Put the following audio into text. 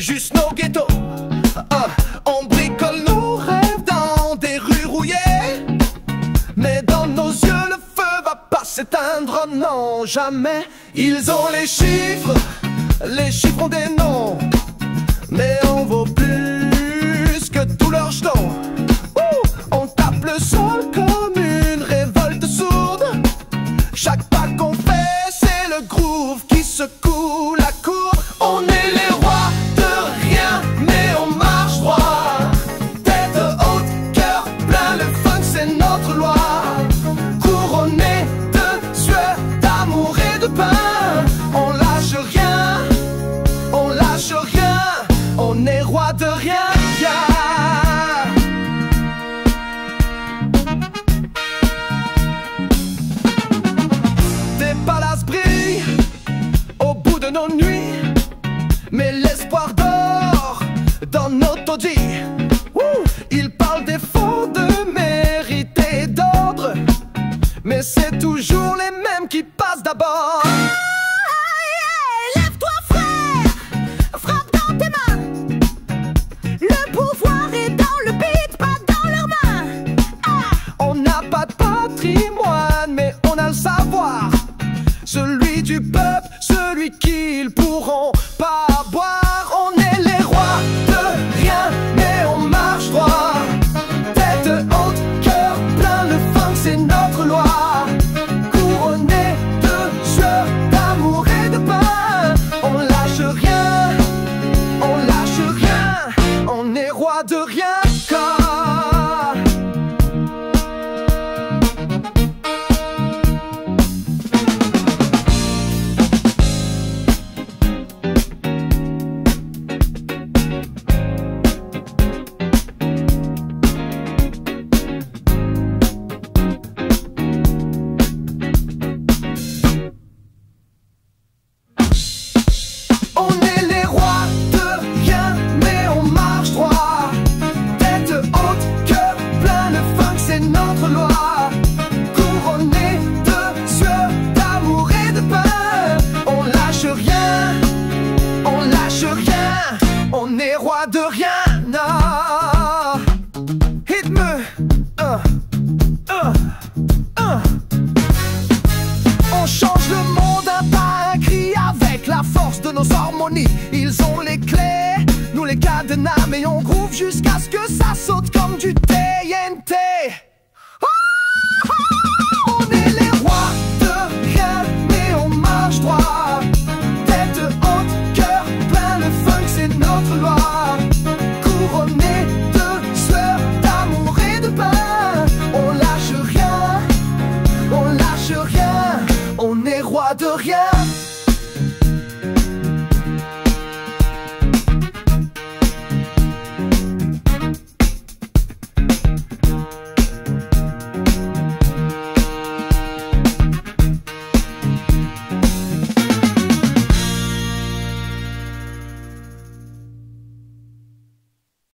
juste nos ghettos. On bricole nos rêves dans des rues rouillées, mais dans nos yeux le feu va pas s'éteindre, non, jamais. Ils ont les chiffres ont des noms, mais on vaut plus que tous leurs jetons. On tape le sol comme une révolte sourde. Chaque pas qu'on fait, c'est le groove qui secoue la cour. On est les rois de rien, mais on marche droit. Tête haute, cœur plein, le funk c'est notre loi. Couronné de sueur, d'amour et de pain. On lâche rien, on lâche rien. On est roi de rien, Des palaces brillent au bout de nos nuits, mais l'espoir dort dans nos taudis. Ils parlent des faux de mérite et d'ordre, mais c'est toujours les mêmes qui passent d'abord. Lève-toi frère, frappe dans tes mains. Le pouvoir est dans le beat, pas dans leurs mains. On n'a pas de patrimoine, mais on a le savoir. Celui du peuple, celui qu'ils pourront pas boire. On est les rois de rien, mais on marche droit. Tête haute, cœur plein, le funk c'est notre loi. Couronné de sueur, d'amour et de pain. On lâche rien, on lâche rien. On est roi de rien. On est les rois de rien, mais on marche droit. Tête haute, cœur plein, le funk c'est notre loi. Couronné de sueur, d'amour et de pain. On lâche rien, on lâche rien. On est roi de rien, non. Hit-me, On change le monde un pas un cri avec la force de nos harmonies. Ils ont les clés, nous les cadenas, mais on groove jusqu'à ce